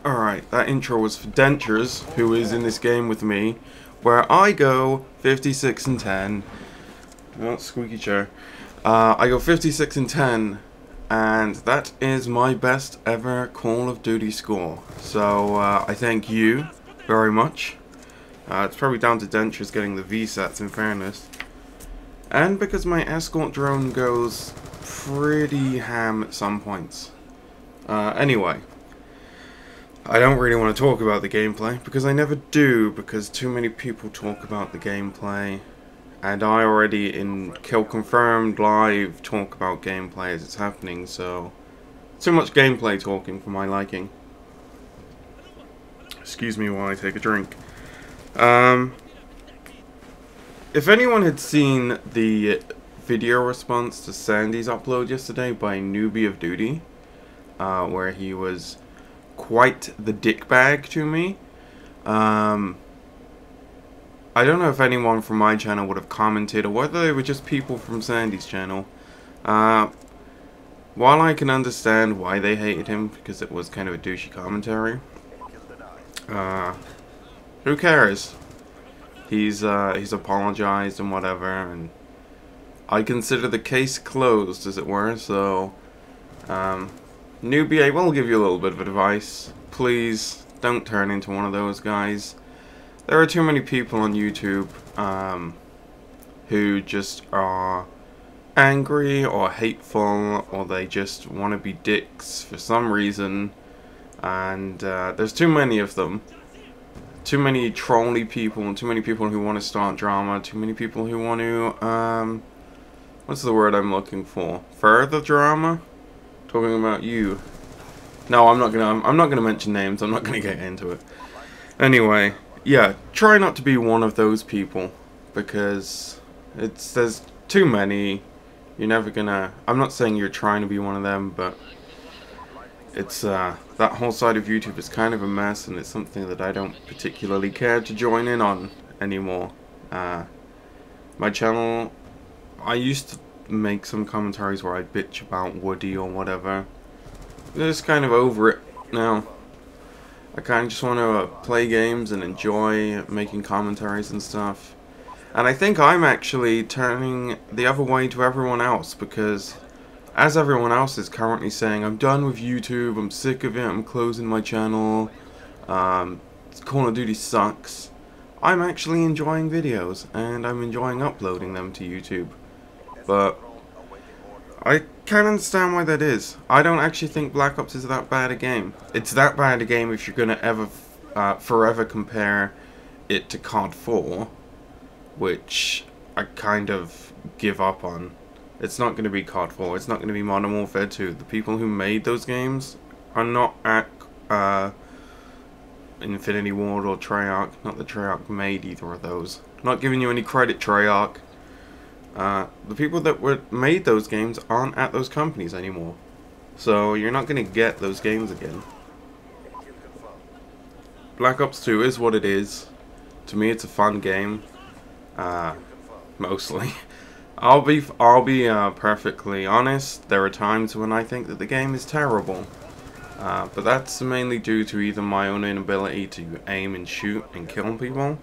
Alright, that intro was for Dentures, who is in this game with me, where I go 56 and 10. Oh, squeaky chair. I go 56 and 10, and that is my best ever Call of Duty score. So, I thank you very much. It's probably down to Dentures getting the VSATs, in fairness. And because my escort drone goes pretty ham at some points. Anyway. I don't really want to talk about the gameplay, because I never do, because too many people talk about the gameplay, and I already, in Kill Confirmed Live, talk about gameplay as it's happening, so too much gameplay talking for my liking. Excuse me while I take a drink. If anyone had seen the video response to Sandy's upload yesterday by Newbie of Duty, where he was quite the dickbag to me. I don't know if anyone from my channel would have commented, or whether they were just people from Sandy's channel. While I can understand why they hated him, because it was kind of a douchey commentary, who cares? He's apologized and whatever, and I consider the case closed, as it were, so, Newbie, I will give you a little bit of advice. Please, don't turn into one of those guys. There are too many people on YouTube who just are angry or hateful, or they just want to be dicks for some reason. And there's too many of them. Too many trolly people, and too many people who want to start drama. Too many people who want to, what's the word I'm looking for? Further drama? Talking about you. No, I'm not gonna mention names. I'm not gonna get into it. Anyway, yeah, try not to be one of those people, because there's too many. You're never gonna. I'm not saying you're trying to be one of them, but it's that whole side of YouTube is kind of a mess, and it's something that I don't particularly care to join in on anymore. My channel, I used to make some commentaries where I bitch about Woody or whatever. I'm just kind of over it now. I kind of just want to play games and enjoy making commentaries and stuff. And I think I'm actually turning the other way to everyone else, because as everyone else is currently saying, I'm done with YouTube, I'm sick of it, I'm closing my channel, Call of Duty sucks, I'm actually enjoying videos, and I'm enjoying uploading them to YouTube. But I can't understand why that is. I don't actually think Black Ops is that bad a game. It's that bad a game if you're going to ever forever compare it to COD 4, which I kind of give up on. It's not going to be COD 4, it's not going to be Modern Warfare 2. The people who made those games are not at Infinity Ward or Treyarch. Not that Treyarch made either of those. I'm not giving you any credit, Treyarch. The people that made those games aren't at those companies anymore. So you're not going to get those games again. Black Ops 2 is what it is. To me, it's a fun game. Mostly. I'll be perfectly honest. There are times when I think that the game is terrible. But that's mainly due to either my own inability to aim and shoot and kill people,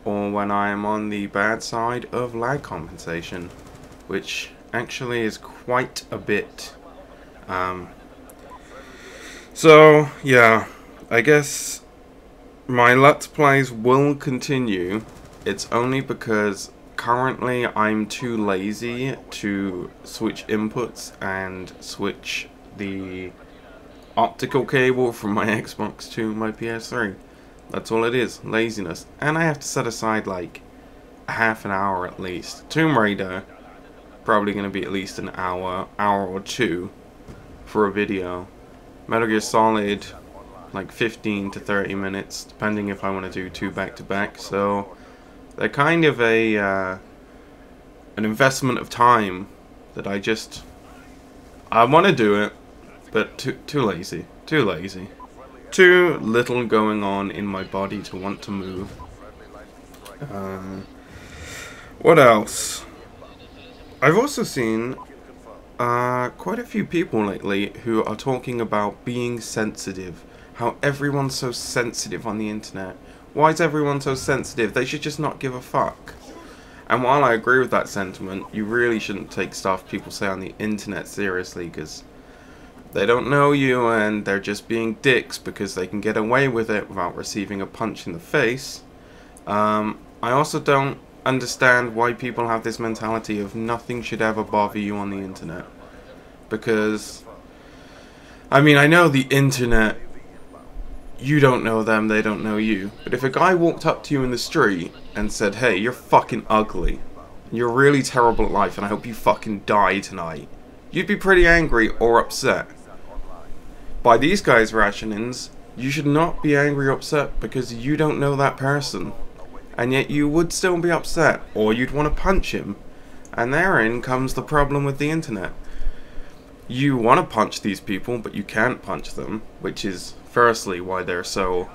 or when I am on the bad side of lag compensation, which actually is quite a bit. So, yeah, I guess my Let's Plays will continue. It's only because currently I'm too lazy to switch inputs and switch the optical cable from my Xbox to my PS3. That's all it is, laziness. And I have to set aside like half an hour at least. Tomb Raider, probably going to be at least an hour or two for a video. Metal Gear Solid, like 15 to 30 minutes, depending if I want to do two back-to-back. So they're kind of an investment of time that I want to do it, but too lazy. Too lazy. Too little going on in my body to want to move. What else? I've also seen quite a few people lately who are talking about being sensitive, how everyone's so sensitive on the internet. Why is everyone so sensitive? They should just not give a fuck. And while I agree with that sentiment, you really shouldn't take stuff people say on the internet seriously, because they don't know you and they're just being dicks because they can get away with it without receiving a punch in the face. I also don't understand why people have this mentality of nothing should ever bother you on the internet. Because, I mean, I know the internet, you don't know them, they don't know you. But if a guy walked up to you in the street and said, hey, you're fucking ugly, you're really terrible at life and I hope you fucking die tonight, you'd be pretty angry or upset. By these guys' rationings, you should not be angry or upset because you don't know that person. And yet you would still be upset, or you'd want to punch him. And therein comes the problem with the internet. You want to punch these people, but you can't punch them, which is firstly why they're so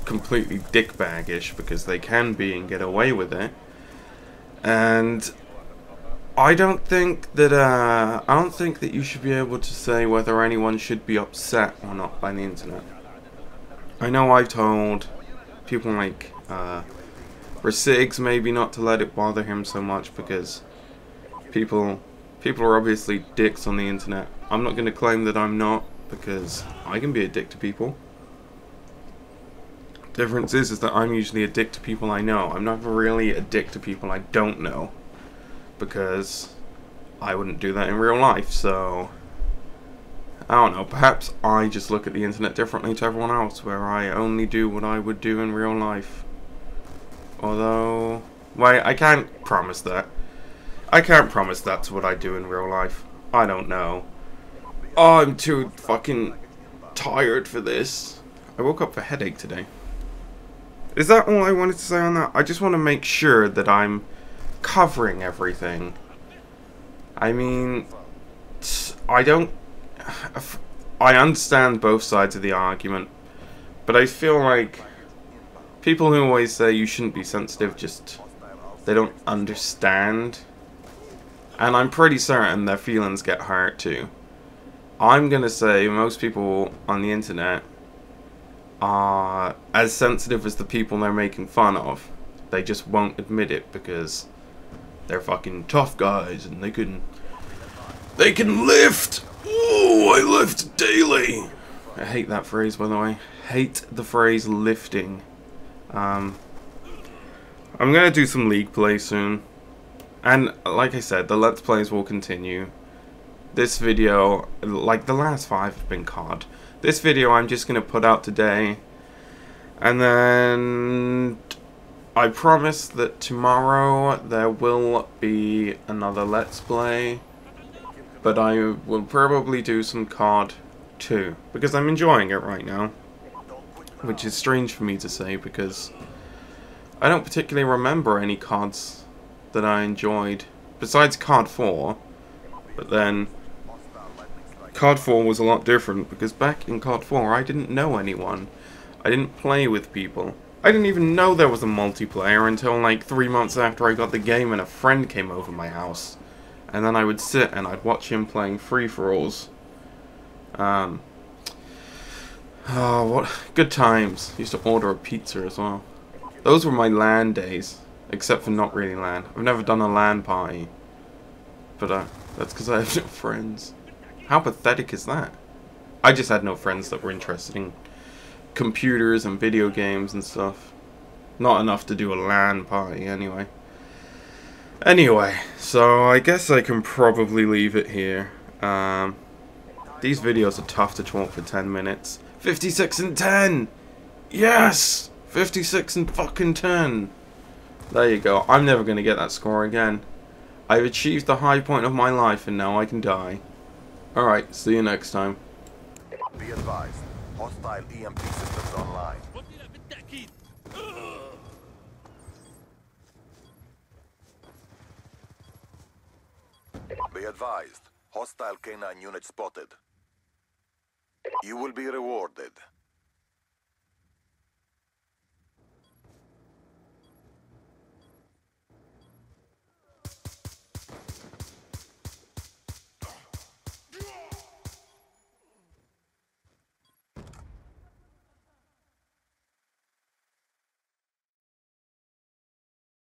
completely dickbaggish, because they can be and get away with it. And I don't think that you should be able to say whether anyone should be upset or not by the internet. I know I've told people like Rasigs maybe not to let it bother him so much because people are obviously dicks on the internet. I'm not going to claim that I'm not, because I can be a dick to people. Difference is that I'm usually a dick to people I know. I'm never really a dick to people I don't know, because I wouldn't do that in real life. So I don't know, perhaps I just look at the internet differently to everyone else, where I only do what I would do in real life. Although, well, I can't promise that. I can't promise that's what I do in real life. I don't know. Oh, I'm too fucking tired for this. I woke up with a headache today. Is that all I wanted to say on that? I just want to make sure that I'm covering everything. I mean, I understand both sides of the argument, but I feel like people who always say you shouldn't be sensitive they don't understand. And I'm pretty certain their feelings get hurt too. I'm gonna say most people on the internet are as sensitive as the people they're making fun of. They just won't admit it because they're fucking tough guys and they can lift. Ooh, I lift daily. I hate that phrase, by the way. Hate the phrase lifting. I'm gonna do some League play soon. And like I said, the Let's Plays will continue. This video, like the last 5 have been COD. This video I'm just going to put out today. And then I promise that tomorrow there will be another Let's Play. But I will probably do some COD too, because I'm enjoying it right now. Which is strange for me to say, because I don't particularly remember any CODs that I enjoyed, besides COD 4, but then COD 4 was a lot different, because back in COD 4 I didn't know anyone, I didn't play with people, I didn't even know there was a multiplayer until like 3 months after I got the game and a friend came over my house, and then I would sit and I'd watch him playing free-for-alls. Oh, what good times. Used to order a pizza as well. Those were my LAN days. Except for not really LAN. I've never done a LAN party. But that's because I have no friends. How pathetic is that? I just had no friends that were interested in computers and video games and stuff. Not enough to do a LAN party anyway. Anyway, so I guess I can probably leave it here. These videos are tough to talk for 10 minutes. 56 and 10! Yes! 56 and fucking 10! There you go. I'm never going to get that score again. I've achieved the high point of my life and now I can die. Alright, see you next time. Be advised, hostile EMP systems online. Be advised, hostile K9 unit spotted. You will be rewarded.